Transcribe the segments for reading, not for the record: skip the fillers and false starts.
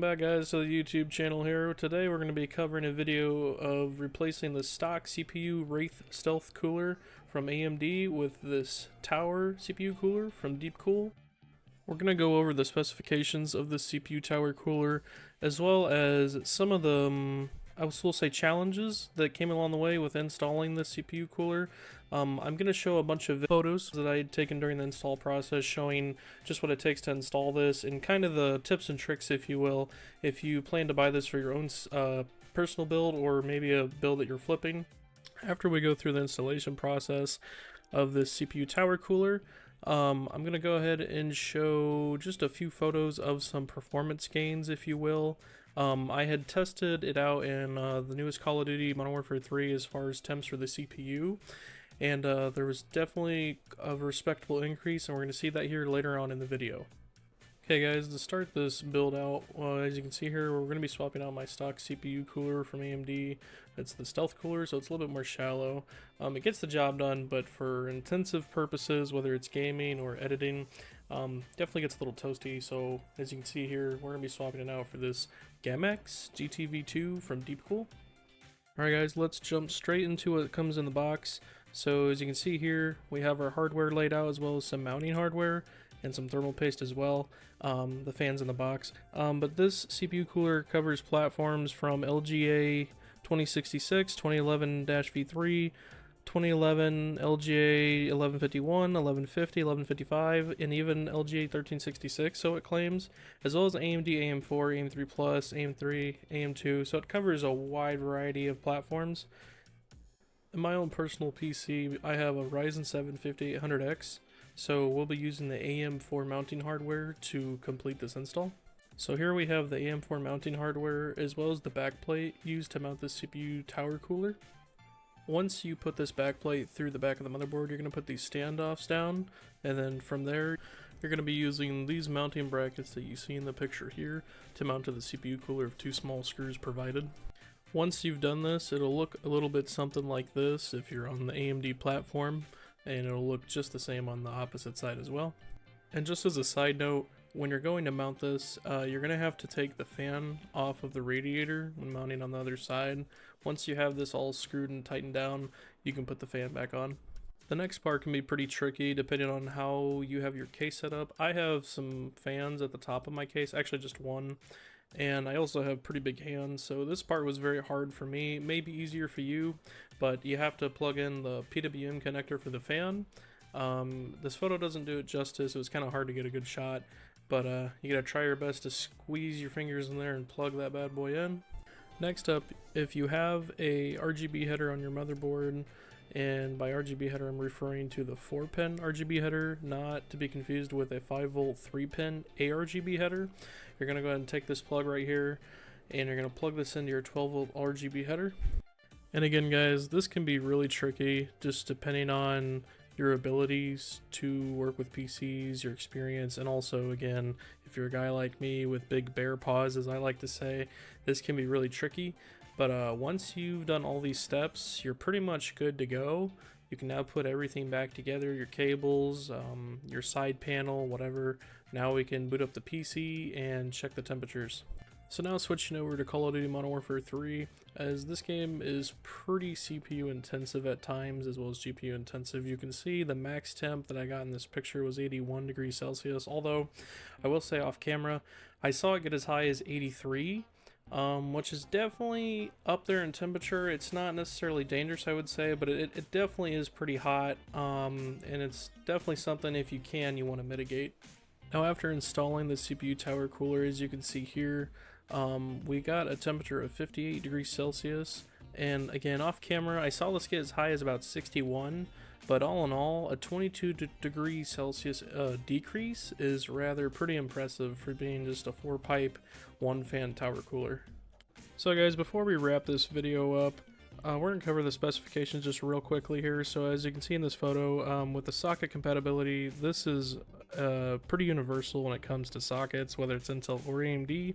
back, guys, to the YouTube channel here. Today we're going to be covering a video of replacing the stock CPU Wraith Stealth cooler from AMD with this Tower CPU cooler from Deepcool. We're going to go over the specifications of the CPU Tower cooler, as well as some of the, I will say, challenges that came along the way with installing the CPU cooler. I'm going to show a bunch of photos that I had taken during the install process showing just what it takes to install this and kind of the tips and tricks, if you will, if you plan to buy this for your own personal build or maybe a build that you're flipping. After we go through the installation process of this CPU Tower cooler, I'm going to go ahead and show just a few photos of some performance gains, if you will. I had tested it out in the newest Call of Duty Modern Warfare 3 as far as temps for the CPU, and there was definitely a respectable increase, and we're going to see that here later on in the video. Okay guys, to start this build out, as you can see here, we're going to be swapping out my stock CPU cooler from AMD. It's the Stealth cooler, so it's a little bit more shallow. It gets the job done, but for intensive purposes, whether it's gaming or editing, definitely gets a little toasty. So as you can see here, we're going to be swapping it out for this GAMMAXX GTV2 from Deepcool. Alright guys, let's jump straight into what comes in the box. So as you can see here, we have our hardware laid out as well as some mounting hardware and some thermal paste as well, the fans in the box. But this CPU cooler covers platforms from LGA 2066, 2011-V3, 2011 LGA 1151, 1150, 1155, and even LGA 1366, so it claims, as well as AMD AM4, AM3 Plus, AM3, AM2, so it covers a wide variety of platforms. In my own personal PC, I have a Ryzen 7 5800X, so we'll be using the AM4 mounting hardware to complete this install. So here we have the AM4 mounting hardware as well as the backplate used to mount the CPU Tower cooler. Once you put this backplate through the back of the motherboard, you're going to put these standoffs down, and then from there you're going to be using these mounting brackets that you see in the picture here to mount to the CPU cooler with two small screws provided. Once you've done this, it'll look a little bit something like this if you're on the AMD platform, and it'll look just the same on the opposite side as well. And just as a side note, when you're going to mount this, you're going to have to take the fan off of the radiator when mounting on the other side. Once you have this all screwed and tightened down, you can put the fan back on. The next part can be pretty tricky depending on how you have your case set up. I have some fans at the top of my case, actually just one, and I also have pretty big hands, so this part was very hard for me. It may be easier for you, but you have to plug in the PWM connector for the fan. This photo doesn't do it justice. It was kind of hard to get a good shot, but you gotta try your best to squeeze your fingers in there and plug that bad boy in. Next up, if you have a RGB header on your motherboard, and by RGB header I'm referring to the 4-pin RGB header, not to be confused with a 5-volt 3-pin ARGB header, you're going to go ahead and take this plug right here and you're going to plug this into your 12-volt RGB header. And again guys, this can be really tricky just depending on your abilities to work with PCs, your experience, and also again, if you're a guy like me with big bear paws, as I like to say, this can be really tricky. But once you've done all these steps, you're pretty much good to go. You can now put everything back together, your cables, your side panel, whatever. Now we can boot up the PC and check the temperatures. So now switching over to Call of Duty Modern Warfare 3, as this game is pretty CPU intensive at times as well as GPU intensive. You can see the max temp that I got in this picture was 81 degrees Celsius, although I will say off camera, I saw it get as high as 83. Which is definitely up there in temperature. It's not necessarily dangerous, I would say, but it definitely is pretty hot, and it's definitely something, if you can, you want to mitigate. Now after installing the CPU Tower cooler, as you can see here, we got a temperature of 58 degrees Celsius, and again off camera I saw this get as high as about 61, but all in all a 22 degrees Celsius decrease is rather pretty impressive for being just a 4-pipe 1-fan tower cooler. So guys, before we wrap this video up, we're going to cover the specifications just real quickly here. So as you can see in this photo, with the socket compatibility, this is pretty universal when it comes to sockets, whether it's Intel or AMD.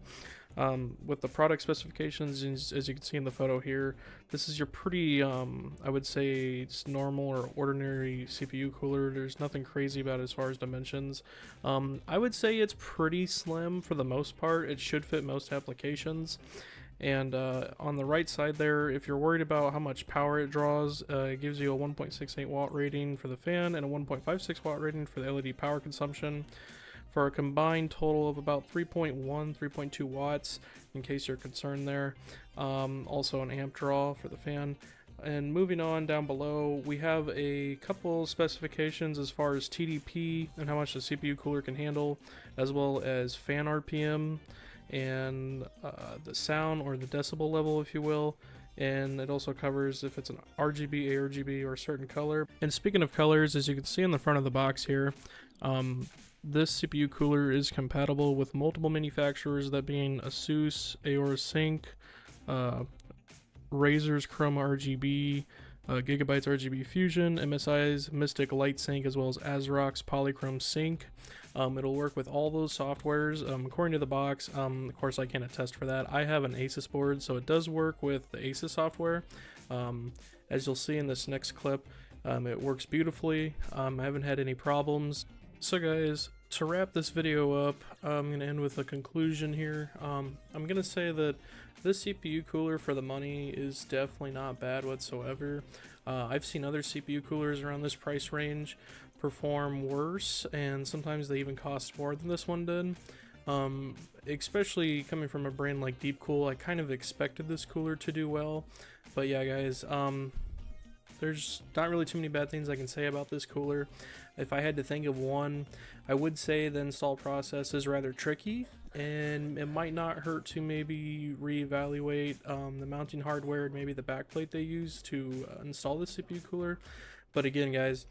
With the product specifications, as you can see in the photo here, this is your pretty, I would say it's normal or ordinary CPU cooler. There's nothing crazy about it as far as dimensions. I would say it's pretty slim for the most part. It should fit most applications. And on the right side there, if you're worried about how much power it draws, it gives you a 1.68 watt rating for the fan and a 1.56 watt rating for the LED power consumption, for a combined total of about 3.2 watts, in case you're concerned there. Also an amp draw for the fan. And moving on down below, we have a couple specifications as far as TDP and how much the CPU cooler can handle, as well as fan RPM and the sound, or the decibel level, if you will. And it also covers if it's an RGB, ARGB, or a certain color. And speaking of colors, as you can see in the front of the box here, this CPU cooler is compatible with multiple manufacturers, that being ASUS, Aorus Sync, Razer's Chroma RGB, Gigabyte's RGB Fusion, MSI's Mystic Light Sync, as well as ASRock's Polychrome Sync. It'll work with all those softwares, according to the box. Of course, I can't attest for that. I have an Asus board, so it does work with the Asus software. As you'll see in this next clip, it works beautifully. I haven't had any problems. So guys, to wrap this video up, I'm going to end with a conclusion here. I'm going to say that this CPU cooler for the money is definitely not bad whatsoever. I've seen other CPU coolers around this price range perform worse, and sometimes they even cost more than this one did. Especially coming from a brand like Deepcool, I kind of expected this cooler to do well. But yeah guys, there's not really too many bad things I can say about this cooler. If I had to think of one, I would say the install process is rather tricky, and it might not hurt to maybe reevaluate the mounting hardware and maybe the backplate they use to install the CPU cooler. But again guys,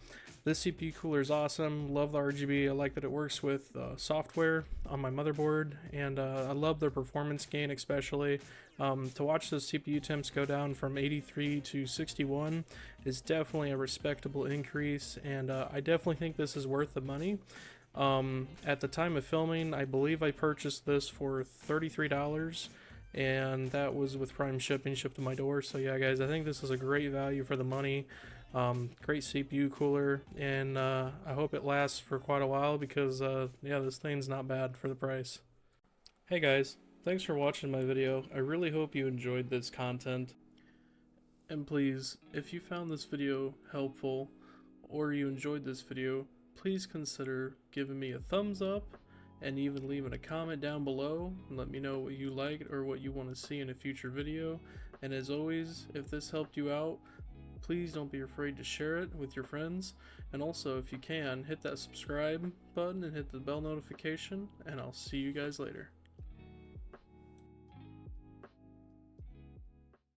this CPU cooler is awesome. Love the RGB. I like that it works with software on my motherboard, and I love the performance gain especially. To watch those CPU temps go down from 83 to 61 is definitely a respectable increase, and I definitely think this is worth the money. At the time of filming, I believe I purchased this for $33, and that was with Prime shipping, shipped to my door. So yeah guys, I think this is a great value for the money. Great CPU cooler, and I hope it lasts for quite a while, because yeah, this thing's not bad for the price. Hey guys, thanks for watching my video. I really hope you enjoyed this content. And please, if you found this video helpful, or you enjoyed this video, please consider giving me a thumbs up, and even leaving a comment down below and let me know what you liked or what you want to see in a future video. And as always, if this helped you out, please don't be afraid to share it with your friends. And also, if you can, hit that subscribe button and hit the bell notification, and I'll see you guys later.